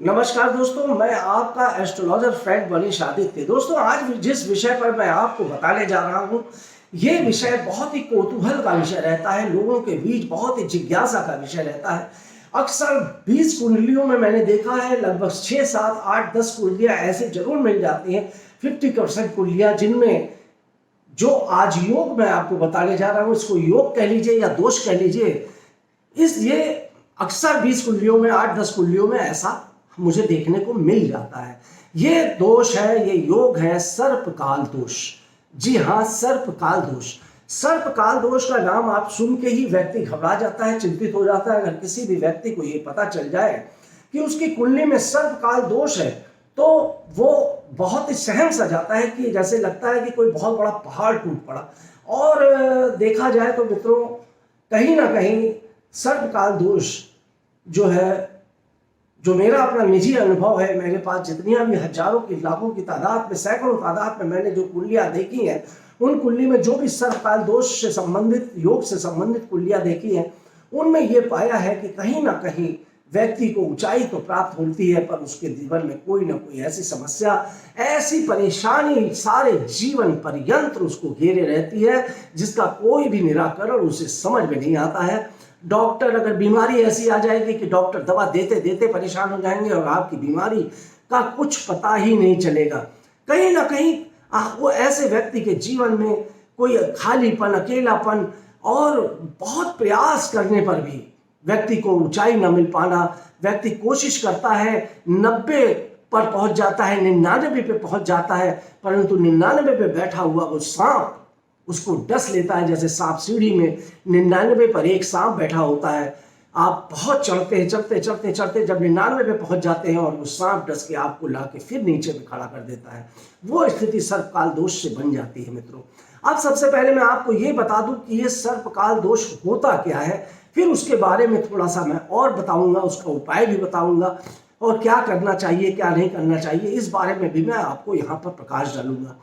नमस्कार दोस्तों, मैं आपका एस्ट्रोलॉजर फ्रेंड मनीष आदित्य। दोस्तों, आज जिस विषय पर मैं आपको बताने जा रहा हूँ, ये विषय बहुत ही कौतूहल का विषय रहता है, लोगों के बीच बहुत ही जिज्ञासा का विषय रहता है। अक्सर 20 कुंडलियों में मैंने देखा है लगभग 6, 7, 8, 10 कुंडलियाँ ऐसी जरूर मिल जाती हैं, 50% कुंडलियाँ, जिनमें जो आज योग मैं आपको बताने जा रहा हूँ, इसको योग कह लीजिए या दोष कह लीजिए, ये अक्सर 20 कुंडलियों में, 8-10 कुंडलियों में ऐसा मुझे देखने को मिल जाता है। ये दोष है, ये योग है सर्पकाल दोष। जी हाँ, सर्पकाल दोष। सर्पकाल दोष का नाम आप सुन के ही व्यक्ति घबरा जाता है, चिंतित हो जाता है। अगर किसी भी व्यक्ति को ये पता चल जाए कि उसकी कुंडली में सर्पकाल दोष है, तो वो बहुत ही सहम सा जाता है कि जैसे लगता है कि कोई बहुत बड़ा पहाड़ टूट पड़ा। और देखा जाए तो मित्रों, कहीं ना कहीं सर्पकाल दोष जो है, जो मेरा अपना निजी अनुभव है, मेरे पास जितनी भी हजारों की, लाखों की तादाद में, सैकड़ों तादाद में मैंने जो कुंडलियां देखी हैं, उन कुंडली में जो भी सर्पकाल दोष से संबंधित, योग से संबंधित कुंडलियां देखी हैं, उनमें ये पाया है कि कहीं ना कहीं व्यक्ति को ऊंचाई तो प्राप्त होती है, पर उसके जीवन में कोई ना कोई ऐसी समस्या, ऐसी परेशानी सारे जीवन पर्यंत उसको घेरे रहती है, जिसका कोई भी निराकरण उसे समझ में नहीं आता है। डॉक्टर, अगर बीमारी ऐसी आ जाएगी कि डॉक्टर दवा देते देते परेशान हो जाएंगे और आपकी बीमारी का कुछ पता ही नहीं चलेगा। कहीं ना कहीं वो ऐसे व्यक्ति के जीवन में कोई खालीपन, अकेलापन, और बहुत प्रयास करने पर भी व्यक्ति को ऊंचाई न मिल पाना। व्यक्ति कोशिश करता है, 90 पर पहुंच जाता है, 99 पे पहुंच जाता है, परंतु 99 पे बैठा हुआ वो सांप उसको डस लेता है। जैसे सांप सीढ़ी में 99 पर एक सांप बैठा होता है, आप बहुत चढ़ते हैं, चढ़ते चढ़ते चढ़ते जब 99 पे पहुंच जाते हैं और वो सांप डस के आपको लाके फिर नीचे में खड़ा कर देता है, वो स्थिति सर्पकाल दोष से बन जाती है। मित्रों, अब सबसे पहले मैं आपको ये बता दूं कि ये सर्पकाल दोष होता क्या है, फिर उसके बारे में थोड़ा सा मैं और बताऊंगा, उसका उपाय भी बताऊंगा, और क्या करना चाहिए, क्या नहीं करना चाहिए, इस बारे में भी मैं आपको यहाँ पर प्रकाश डालूंगा।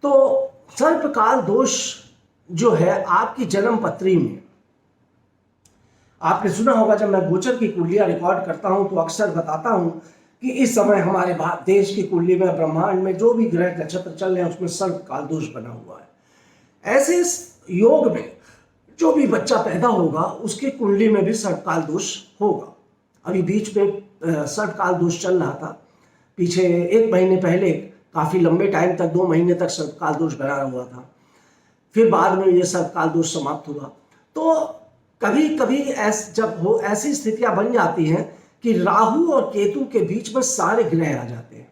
तो सर्पकाल दोष जो है, आपकी जन्म पत्री में, आपने सुना होगा, जब मैं गोचर की कुंडलियां रिकॉर्ड करता हूं तो अक्सर बताता हूं कि इस समय हमारे देश की कुंडली में, ब्रह्मांड में जो भी ग्रह नक्षत्र चल रहे हैं, उसमें सर्पकाल दोष बना हुआ है। ऐसे योग में जो भी बच्चा पैदा होगा, उसकी कुंडली में भी सर्पकाल दोष होगा। अभी बीच में सर्पकाल दोष चल रहा था, पीछे 1 महीने पहले, काफी लंबे टाइम तक, 2 महीने तक सर्पकाल दोष बना हुआ था। फिर बाद में ये सर्पकाल दोष समाप्त हुआ। तो कभी कभी ऐसी स्थितियां बन जाती हैं कि राहु और केतु के बीच में सारे ग्रह आ जाते हैं,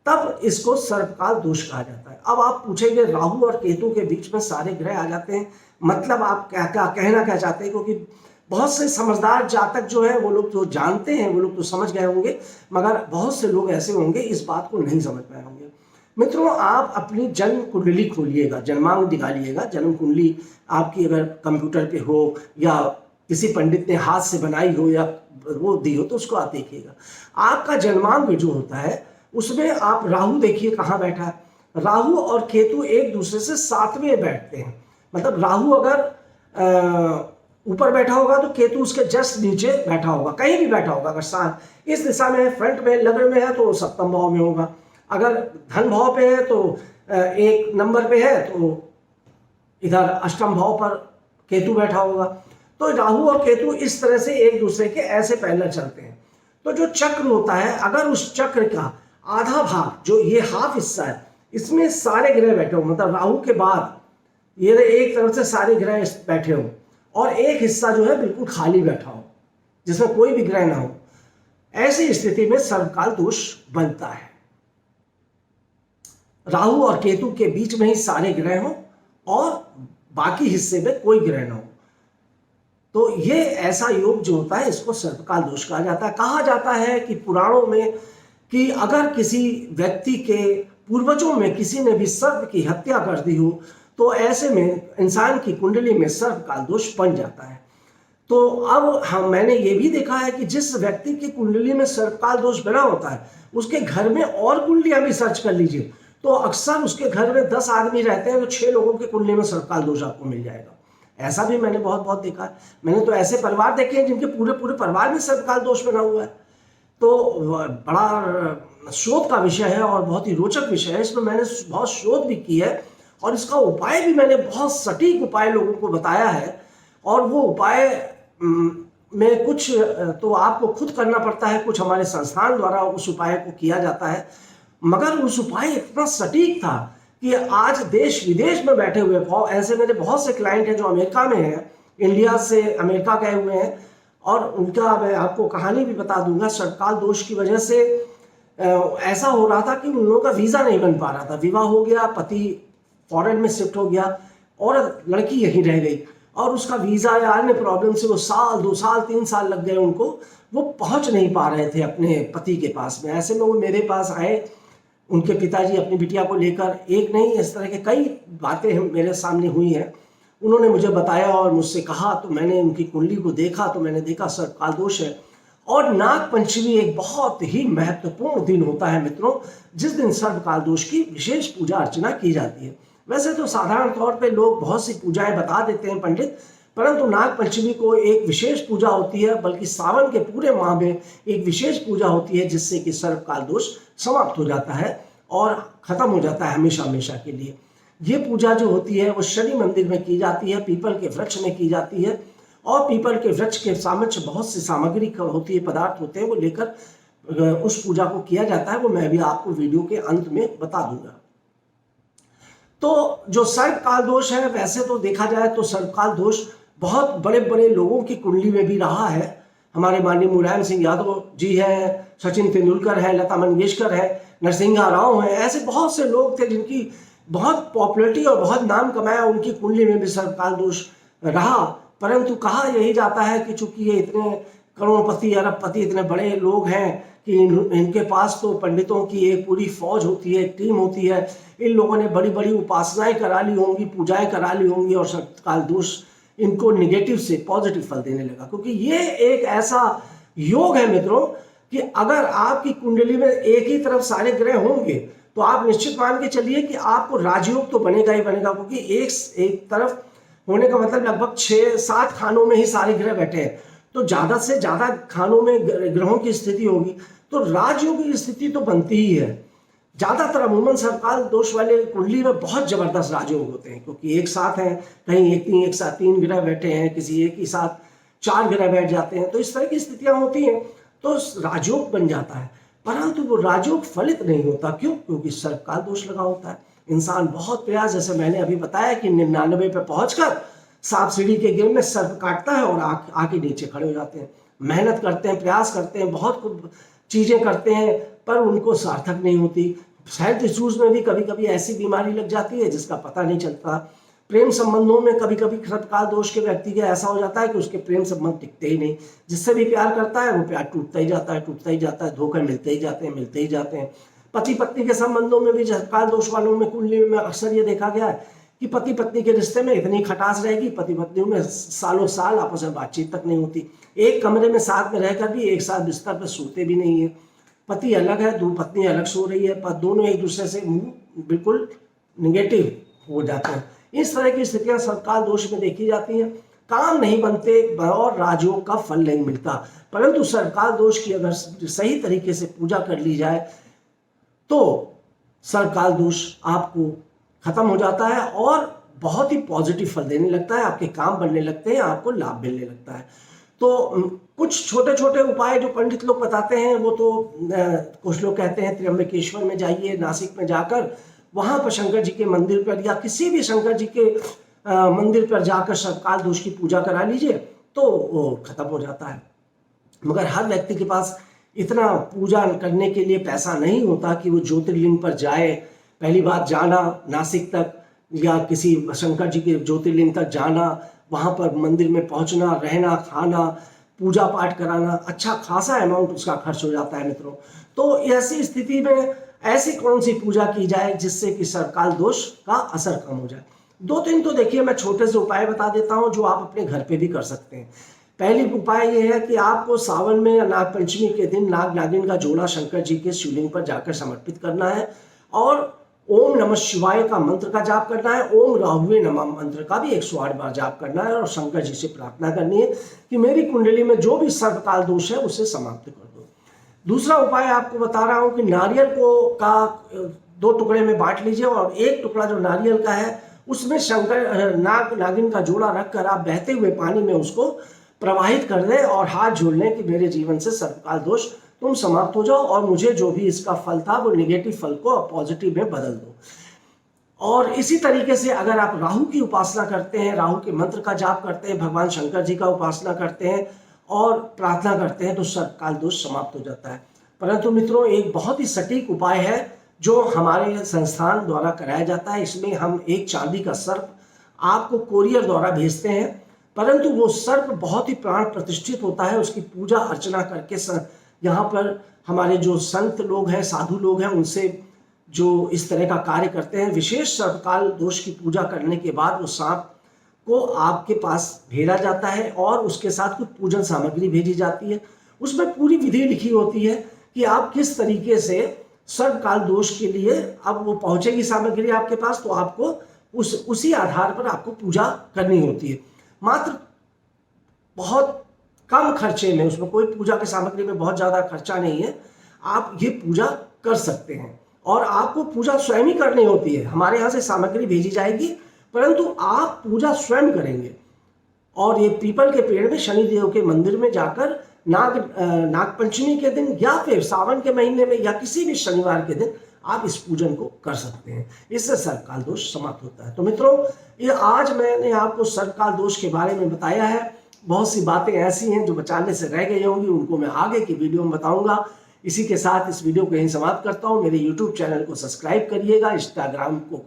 तब इसको सर्पकाल दोष कहा जाता है। अब आप पूछेंगे, राहु और केतु के बीच में सारे ग्रह आ जाते हैं, मतलब आप क्या कहना क्या चाहते हैं? क्योंकि बहुत से समझदार जातक जो है, वो लोग तो जानते हैं, वो लोग तो समझ गए होंगे, मगर बहुत से लोग ऐसे होंगे इस बात को नहीं समझ पाए होंगे। मित्रों, आप अपनी जन्म कुंडली खोलिएगा, जन्मांक निकालिएगा। जन्म कुंडली आपकी अगर कंप्यूटर पे हो या किसी पंडित ने हाथ से बनाई हो या वो दी हो, तो उसको आप देखिएगा। आपका जन्मांक जो होता है, उसमें आप राहु देखिए कहाँ बैठा है। राहु और केतु एक दूसरे से साथ में बैठते हैं। मतलब राहु अगर ऊपर बैठा होगा तो केतु उसके जस्ट नीचे बैठा होगा, कहीं भी बैठा होगा। अगर इस दिशा में है, फ्रंट में, लग्न में है, तो सप्तम भाव में होगा। अगर धन भाव पे है तो 1 नंबर पे है, तो इधर अष्टम भाव पर केतु बैठा होगा। तो राहु और केतु इस तरह से एक दूसरे के ऐसे पैरेलल चलते हैं। तो जो चक्र होता है, अगर उस चक्र का आधा भाग, जो ये हाफ हिस्सा है, इसमें सारे ग्रह बैठे हो, मतलब राहु के बाद ये एक तरफ से सारे ग्रह बैठे हो, और एक हिस्सा जो है बिल्कुल खाली बैठा हो, जिसमें कोई भी ग्रह ना हो, ऐसी स्थिति में सर्पकाल दोष बनता है। राहु और केतु के बीच में ही सारे ग्रह हो और बाकी हिस्से में कोई ग्रह ना हो, तो ये ऐसा योग जो होता है, इसको सर्पकाल दोष कहा जाता है। कहा जाता है कि पुराणों में कि अगर किसी व्यक्ति के पूर्वजों में किसी ने भी सर्प की हत्या कर दी हो, तो ऐसे में इंसान की कुंडली में सर्पकाल दोष बन जाता है। तो अब मैंने ये भी देखा है कि जिस व्यक्ति की कुंडली में सर्पकाल दोष बना होता है, उसके घर में और कुंडलियां भी सर्च कर लीजिए, तो अक्सर उसके घर में 10 आदमी रहते हैं, तो 6 लोगों की कुंडली में सर्पकाल दोष आपको मिल जाएगा। ऐसा भी मैंने बहुत देखा है। मैंने तो ऐसे परिवार देखे हैं जिनके पूरे परिवार में सर्पकाल दोष बना हुआ है। तो बड़ा शोध का विषय है और बहुत ही रोचक विषय है। इसमें मैंने बहुत शोध भी की है और इसका उपाय भी मैंने बहुत सटीक उपाय लोगों को बताया है। और वो उपाय में कुछ तो आपको खुद करना पड़ता है, कुछ हमारे संस्थान द्वारा उस उपाय को किया जाता है, मगर उस उपाय इतना सटीक था कि आज देश विदेश में बैठे हुए ऐसे मेरे बहुत से क्लाइंट हैं जो अमेरिका में हैं, इंडिया से अमेरिका गए हुए हैं, और उनका मैं आपको कहानी भी बता दूंगा। सर्पकाल दोष की वजह से ऐसा हो रहा था कि उन लोगों का वीज़ा नहीं बन पा रहा था। विवाह हो गया, पति फॉरेन में शिफ्ट हो गया और लड़की यहीं रह गई, और उसका वीज़ा या अन्य प्रॉब्लम से वो साल 2 साल 3 साल लग गए उनको, वो पहुंच नहीं पा रहे थे अपने पति के पास में। ऐसे में वो मेरे पास आए, उनके पिताजी अपनी बिटिया को लेकर। एक नहीं, इस तरह के कई बातें मेरे सामने हुई हैं। उन्होंने मुझे बताया और मुझसे कहा, तो मैंने उनकी कुंडली को देखा तो मैंने देखा सर्पकाल दोष है। और नाग पंचमी एक बहुत ही महत्वपूर्ण दिन होता है मित्रों, जिस दिन सर्पकाल दोष की विशेष पूजा अर्चना की जाती है। वैसे तो साधारण तौर पे लोग बहुत सी पूजाएं बता देते हैं पंडित, परंतु नाग पंचमी को एक विशेष पूजा होती है, बल्कि सावन के पूरे माह में एक विशेष पूजा होती है, जिससे कि सर्पकाल दोष समाप्त हो जाता है और खत्म हो जाता है हमेशा हमेशा के लिए। ये पूजा जो होती है वो शनि मंदिर में की जाती है, पीपल के वृक्ष में की जाती है, और पीपल के वृक्ष के सामने बहुत सी सामग्री होती है, पदार्थ होते हैं, वो लेकर उस पूजा को किया जाता है। वो मैं भी आपको वीडियो के अंत में बता दूंगा। तो जो सर्पकाल दोष है, वैसे तो देखा जाए तो सर्पकाल दोष बहुत बड़े बड़े लोगों की कुंडली में भी रहा है। हमारे माननीय मुलायम सिंह यादव जी हैं, सचिन तेंदुलकर है, लता मंगेशकर है, नरसिंहा राव है, ऐसे बहुत से लोग थे जिनकी बहुत पॉपुलरिटी और बहुत नाम कमाया, उनकी कुंडली में भी सर्पकाल दोष रहा। परंतु कहा यही जाता है कि चूंकि ये इतने करोड़पति अरबपति इतने बड़े लोग हैं कि इनके पास तो पंडितों की एक पूरी फौज होती है, एक टीम होती है, इन लोगों ने बड़ी बड़ी उपासनाएं करा ली होंगी, पूजाएं करा ली होंगी, और सर्पकाल दोष इनको निगेटिव से पॉजिटिव फल देने लगा। क्योंकि ये एक ऐसा योग है मित्रों कि अगर आपकी कुंडली में एक ही तरफ सारे ग्रह होंगे तो आप निश्चित मान के चलिए कि आपको राजयोग तो बनेगा ही बनेगा। क्योंकि एक तरफ होने का मतलब लगभग 6-7 खानों में ही सारे ग्रह बैठे हैं, तो ज्यादा से ज्यादा खानों में ग्रहों की स्थिति होगी, तो राजयोग की स्थिति तो बनती ही है। ज्यादातर अमूमन सर्पकाल दोष वाले कुंडली में बहुत जबरदस्त राजयोग होते हैं, क्योंकि एक साथ हैं, कहीं एक साथ 3 ग्रह बैठे हैं, किसी एक ही साथ 4 ग्रह बैठ जाते हैं, तो इस तरह की स्थितियां होती हैं, तो राजयोग बन जाता है। परंतु वो राजयोग फलित नहीं होता। क्यों? क्योंकि सर्पकाल दोष लगा होता है। इंसान बहुत प्रयास, जैसे मैंने अभी बताया कि 99 पे पहुंचकर सांप सीढ़ी के गेम में सर्प काटता है और आके नीचे खड़े हो जाते हैं। मेहनत करते हैं, प्रयास करते हैं, बहुत चीजें करते हैं, पर उनको सार्थक नहीं होती। हेल्थ इश्यूज में भी कभी कभी ऐसी बीमारी लग जाती है जिसका पता नहीं चलता। प्रेम संबंधों में कभी कभी सर्पकाल दोष के व्यक्ति का ऐसा हो जाता है कि उसके प्रेम संबंध टिकते ही नहीं। जिससे भी प्यार करता है वो प्यार टूटता ही जाता है, टूटता ही जाता है, धोखे मिलते ही जाते हैं, मिलते ही जाते हैं। पति पत्नी के संबंधों में भी सर्पकाल दोष वालों में कुंडली में अक्सर ये देखा गया है कि पति पत्नी के रिश्ते में इतनी खटास रहेगी, पति पत्नियों में सालों साल आपस में बातचीत तक नहीं होती, एक कमरे में साथ में रहकर भी एक साथ बिस्तर पर सोते भी नहीं है। पति अलग है, दो पत्नी अलग सो रही है, पर दोनों एक दूसरे से बिल्कुल निगेटिव हो जाते हैं। इस तरह की स्थितियां सर्पकाल दोष में देखी जाती हैं। काम नहीं बनते और राजयोग का फल नहीं मिलता। परंतु सर्पकाल दोष की अगर सही तरीके से पूजा कर ली जाए तो सर्पकाल दोष आपको खत्म हो जाता है और बहुत ही पॉजिटिव फल देने लगता है, आपके काम बनने लगते हैं, आपको लाभ मिलने लगता है। तो कुछ छोटे छोटे उपाय जो पंडित लोग बताते हैं वो तो कुछ लोग कहते हैं त्र्यंबकेश्वर में जाइए, नासिक में जाकर वहां पर शंकर जी के मंदिर पर या किसी भी शंकर जी के मंदिर पर जाकर सर्पकाल दोष की पूजा करा लीजिए तो वो खत्म हो जाता है। मगर हर व्यक्ति के पास इतना पूजा करने के लिए पैसा नहीं होता कि वो ज्योतिर्लिंग पर जाए। पहली बात जाना नासिक तक या किसी शंकर जी के ज्योतिर्लिंग तक जाना, वहां पर मंदिर में पहुंचना, रहना, खाना, पूजा पाठ कराना, अच्छा खासा अमाउंट उसका खर्च हो जाता है मित्रों। तो ऐसी स्थिति में ऐसी कौन सी पूजा की जाए जिससे कि सर्पकाल दोष का असर कम हो जाए? 2-3 तो देखिए मैं छोटे से उपाय बता देता हूं जो आप अपने घर पे भी कर सकते हैं। पहली उपाय यह है कि आपको सावन में या नाग पंचमी के दिन नाग नागिन का जोड़ा शंकर जी के शिवलिंग पर जाकर समर्पित करना है और ओम नमः शिवाय का मंत्र का जाप करना है। ओम राहुवे नमः मंत्र का भी 108 बार जाप करना है और शंकर जी से प्रार्थना करनी है कि मेरी कुंडली में जो भी सर्पकाल दोष है उसे समाप्त कर दो। दूसरा उपाय आपको बता रहा हूं कि नारियल को का 2 टुकड़े में बांट लीजिए और एक टुकड़ा जो नारियल का है उसमें शंकर नागिन का जोड़ा रखकर आप बहते हुए पानी में उसको प्रवाहित कर दें और हाथ जोड़ लें कि मेरे जीवन से सर्पकाल दोष तुम समाप्त हो जाओ और मुझे जो भी इसका फल था वो निगेटिव फल को पॉजिटिव में बदल दो। और इसी तरीके से अगर आप राहु की उपासना करते हैं, राहु के मंत्र का जाप करते हैं, भगवान शंकर जी का उपासना करते हैं और प्रार्थना करते हैं तो सर्पकाल दोष समाप्त हो जाता है। परंतु मित्रों, एक बहुत ही सटीक उपाय है जो हमारे संस्थान द्वारा कराया जाता है। इसमें हम एक चांदी का सर्प आपको कोरियर द्वारा भेजते हैं, परंतु वो सर्प बहुत ही प्राण प्रतिष्ठित होता है। उसकी पूजा अर्चना करके यहाँ पर हमारे जो संत लोग हैं, साधु लोग हैं, उनसे जो इस तरह का कार्य करते हैं, विशेष सर्पकाल दोष की पूजा करने के बाद वो सांप को आपके पास भेजा जाता है और उसके साथ कुछ पूजन सामग्री भेजी जाती है। उसमें पूरी विधि लिखी होती है कि आप किस तरीके से सर्पकाल दोष के लिए, अब वो पहुंचेगी सामग्री आपके पास तो आपको उसी आधार पर आपको पूजा करनी होती है। मात्र बहुत कम खर्चे में, उसमें कोई पूजा की सामग्री में बहुत ज़्यादा खर्चा नहीं है, आप ये पूजा कर सकते हैं। और आपको पूजा स्वयं ही करनी होती है। हमारे यहाँ से सामग्री भेजी जाएगी परंतु आप पूजा स्वयं करेंगे। और ये पीपल के पेड़ में शनिदेव के मंदिर में जाकर नागपंचमी के दिन या फिर सावन के महीने में या किसी भी शनिवार के दिन आप इस पूजन को कर सकते हैं। इससे सर्पकाल दोष समाप्त होता है। तो मित्रों, ये आज मैंने आपको सर्पकाल दोष के बारे में बताया है। बहुत सी बातें ऐसी हैं जो बचाने से रह गई होंगी, उनको मैं आगे की वीडियो में बताऊंगा। इसी के साथ इस वीडियो को यहीं समाप्त करता हूं। मेरे YouTube चैनल को सब्सक्राइब करिएगा, इंस्टाग्राम को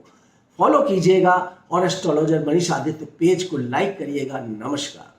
फॉलो कीजिएगा और एस्ट्रोलॉजर मनीष आदित्य पेज को लाइक करिएगा। नमस्कार।